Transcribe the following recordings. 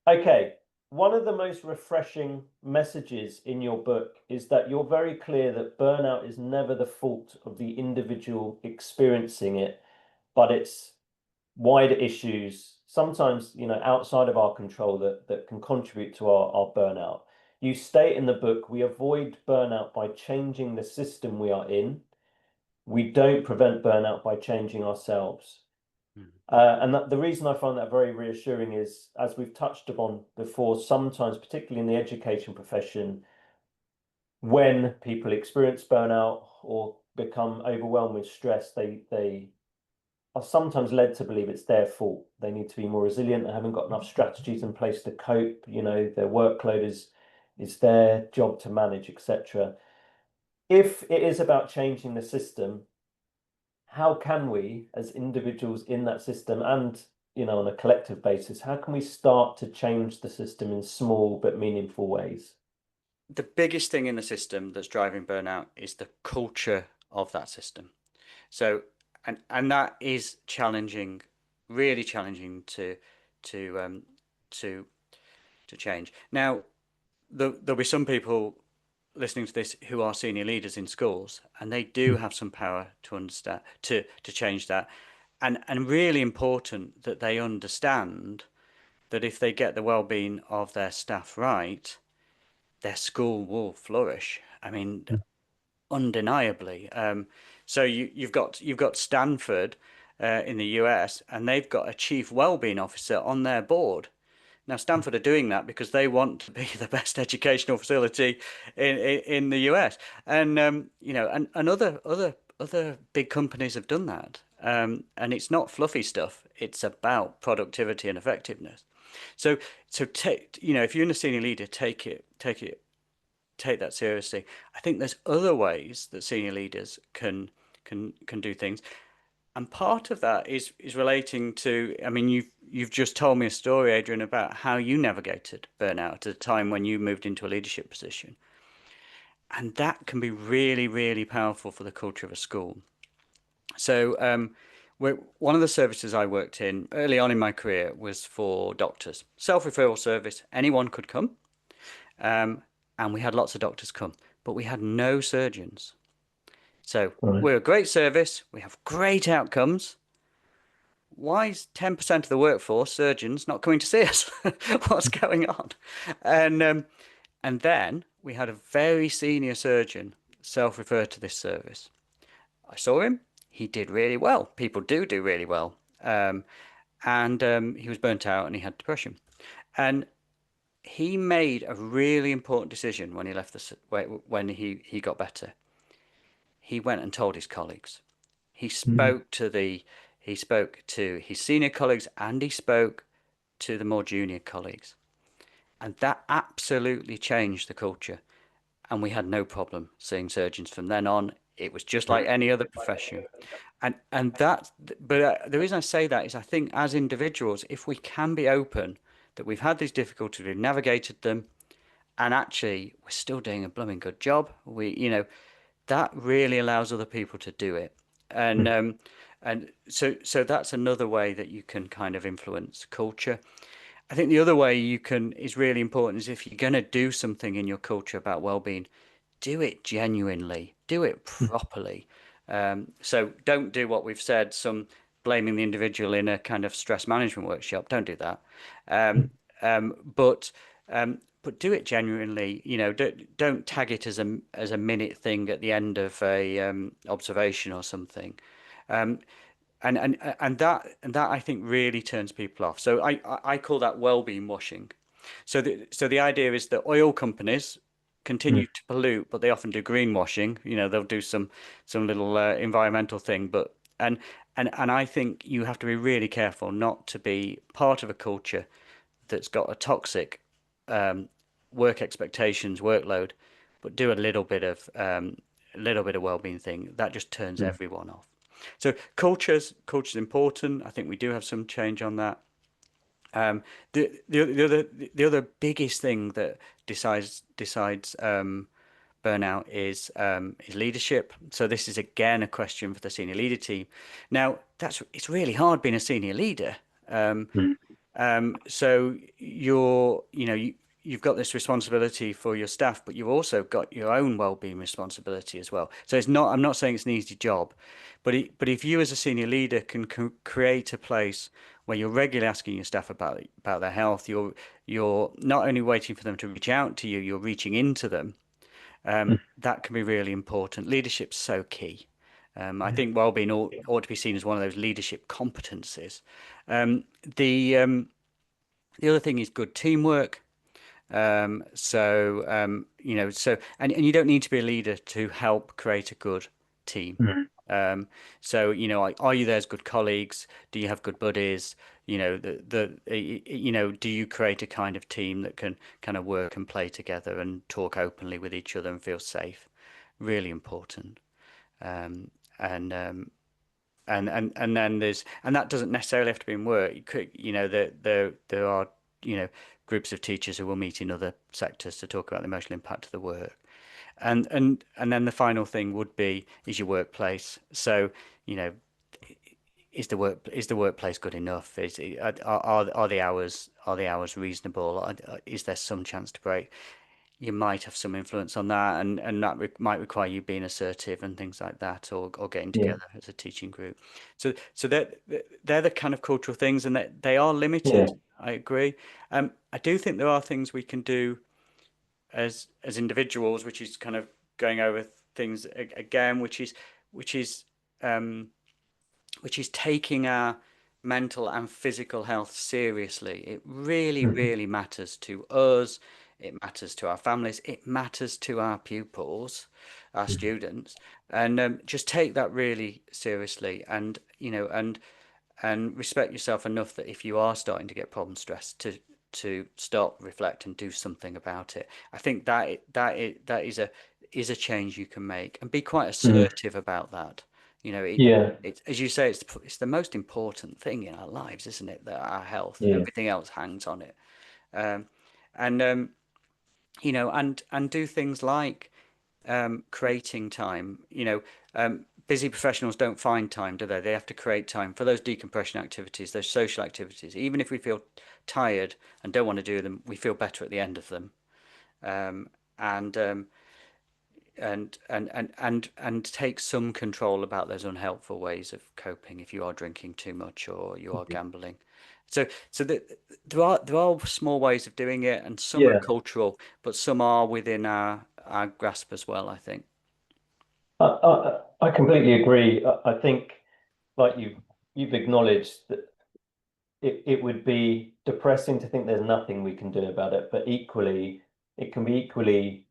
Okay, one of the most refreshing messages in your book is that you're very clear that burnout is never the fault of the individual experiencing it, but it's wider issues, sometimes, outside of our control that can contribute to our burnout. You state in the book, we avoid burnout by changing the system we are in. We don't prevent burnout by changing ourselves. Mm. And the reason I find that very reassuring is, as we've touched upon before, sometimes, particularly in the education profession, when people experience burnout or become overwhelmed with stress, they are sometimes led to believe it's their fault. They need to be more resilient. They haven't got enough strategies in place to cope. Their workload is their job to manage, etc. If it is about changing the system, how can we, as individuals in that system and on a collective basis, how can we start to change the system in small but meaningful ways? The biggest thing in the system that's driving burnout is the culture of that system. So, and that is challenging, really challenging to to to change. Now, there'll be some people listening to this who are senior leaders in schools, and they do have some power to understand to change that, and really important that they understand that if they get the well-being of their staff right, their school will flourish. I mean, undeniably. So you've got Stanford in the US, and they've got a chief well-being officer on their board. Now, Stanford are doing that because they want to be the best educational facility in the US, and and other big companies have done that. And it's not fluffy stuff. It's about productivity and effectiveness. So take, if you're in a senior leader, take that seriously. I think there's other ways that senior leaders can do things, and part of that is relating to. I mean, you've just told me a story, Adrian, about how you navigated burnout at a time when you moved into a leadership position, and that can be really, really powerful for the culture of a school. So, one of the services I worked in early on in my career was for doctors, self-referral service. Anyone could come. Um, and we had lots of doctors come, but we had no surgeons. So Right. we're a great service, we have great outcomes. Why is 10% of the workforce surgeons not coming to see us? What's going on? And um, and then we had a very senior surgeon self-refer to this service. I saw him. He did really well. People do really well. And he was burnt out and he had depression. And he made a really important decision when he left when he got better. He went and told his colleagues. He Mm. spoke to the he spoke to his senior colleagues and he spoke to the more junior colleagues. And that absolutely changed the culture. And we had no problem seeing surgeons from then on. It was just like any other profession. And that, but the reason I say that is I think as individuals, if we can be open that we've had these difficulties, we've navigated them, and actually we're still doing a blooming good job. That really allows other people to do it, and Mm. um, and so that's another way that you can kind of influence culture. I think the other way you can is really important is if you're going to do something in your culture about well-being, do it genuinely, do it properly. So don't do what we've said, some blaming the individual in a kind of stress management workshop. Don't do that. Um, Mm. um, but but do it genuinely. Don't tag it as a minute thing at the end of a observation or something. Um, and that I think really turns people off. So I call that well-being washing. So the idea is that oil companies Mm. continue to pollute, but they often do greenwashing. They'll do some little environmental thing, but and I think you have to be really careful not to be part of a culture that's got a toxic um, work expectations, workload, but do a little bit of well-being thing. That just turns Mm. everyone off. So culture's important. I think we do have some change on that. The other biggest thing that decides burnout is leadership. So this is again a question for the senior leader team. Now it's really hard being a senior leader. Um, Mm. So you've got this responsibility for your staff, but you've also got your own well-being responsibility as well. So it's not, I'm not saying it's an easy job, but if you as a senior leader can create a place where you're regularly asking your staff about their health, you're not only waiting for them to reach out to you, you're reaching into them. That can be really important. Leadership's so key. I think well-being ought to be seen as one of those leadership competencies. Um, the um, the other thing is good teamwork. And you don't need to be a leader to help create a good team. Mm. Are you there as good colleagues? Do you have good buddies? Do you create a kind of team that can kind of work and play together and talk openly with each other and feel safe? Really important. Um, and and then that doesn't necessarily have to be in work. You could, there are, groups of teachers who will meet in other sectors to talk about the emotional impact of the work. And then the final thing would be is your workplace. So, you know, is the workplace good enough? Are the hours reasonable? Is there some chance to break? You might have some influence on that, and that might require you being assertive and things like that, or getting Yeah, together as a teaching group. So they're the kind of cultural things, and they are yeah, limited. I agree. I do think there are things we can do as individuals, which is kind of going over things again, which is um, which is taking our mental and physical health seriously. It really, mm, really matters to us. It matters to our families. It matters to our pupils, our mm, students, and just take that really seriously. And respect yourself enough that if you are starting to get problem stress, to stop, reflect, and do something about it. I think that is a change you can make, and be quite mm. assertive about that. You know, Yeah, it's as you say, it's the most important thing in our lives, isn't it? That our health, yeah, everything else hangs on it. Um, and and do things like creating time. Busy professionals don't find time, do they? They have to create time for those decompression activities, those social activities. Even if we feel tired and don't want to do them, we feel better at the end of them. Um, and and take some control about those unhelpful ways of coping if you are drinking too much or you are gambling. There are small ways of doing it, and some are yeah. cultural, but some are within our grasp as well, I think. I completely agree. I think, like you've acknowledged that it would be depressing to think there's nothing we can do about it, but equally, it can be equally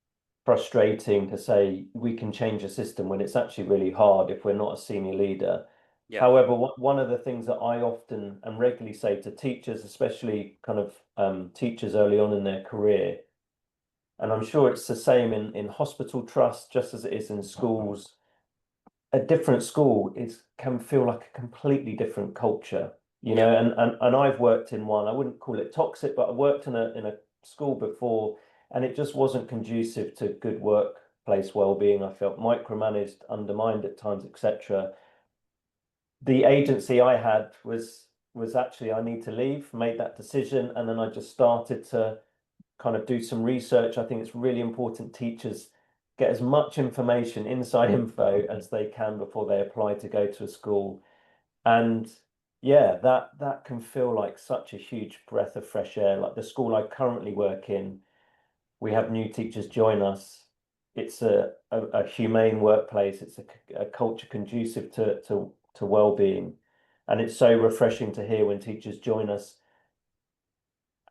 frustrating to say we can change a system when it's actually really hard if we're not a senior leader. Yeah, However, one of the things that I often and regularly say to teachers, especially kind of teachers early on in their career, and I'm sure it's the same in hospital trusts, just as it is in schools. A different school is can feel like a completely different culture, yeah, and I've worked in one. I wouldn't call it toxic, but I worked in a school before, and it just wasn't conducive to good workplace well-being. I felt micromanaged, undermined at times, etc. The agency I had was actually I need to leave, made that decision, and then I just started to kind of do some research. I think it's really important teachers get as much information, inside info, as they can before they apply to go to a school. And yeah, that can feel like such a huge breath of fresh air. Like the school I currently work in, we have new teachers join us. It's a humane workplace. It's a culture conducive to well-being. And it's so refreshing to hear when teachers join us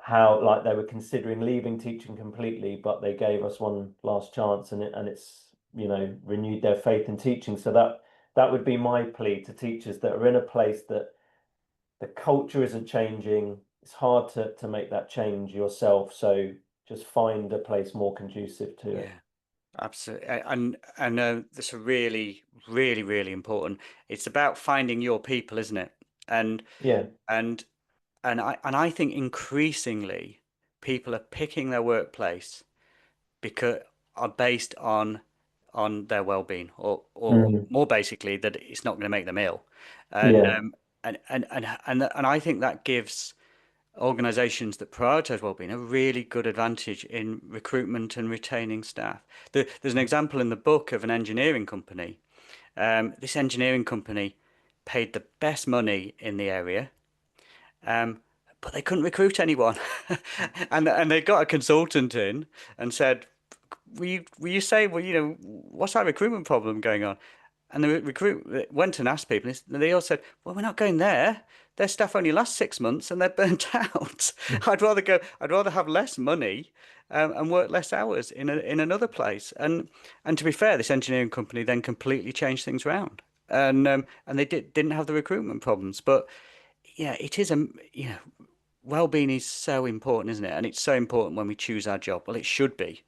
how like they were considering leaving teaching completely, but they gave us one last chance, and it's renewed their faith in teaching. So that would be my plea to teachers that are in a place that the culture isn't changing. It's hard to make that change yourself. So just find a place more conducive to it. yeah, absolutely. And that's a really, really, really important. It's about finding your people, isn't it? And Yeah. and and I think increasingly people are picking their workplace because are based on their well-being, or Mm. more basically that it's not going to make them ill, and Yeah. and I think that gives organizations that prioritize well-being a really good advantage in recruitment and retaining staff. There's an example in the book of an engineering company. This engineering company paid the best money in the area, but they couldn't recruit anyone. And they got a consultant in and said, will you say, well, what's our recruitment problem going on? And the recruit went and asked people, and they all said, well, we're not going there. Their staff only last 6 months and they're burnt out. I'd rather have less money, and work less hours in another place. And to be fair, this engineering company then completely changed things around. And they didn't have the recruitment problems. But yeah, it is well-being is so important, isn't it? And it's so important when we choose our job. Well, it should be.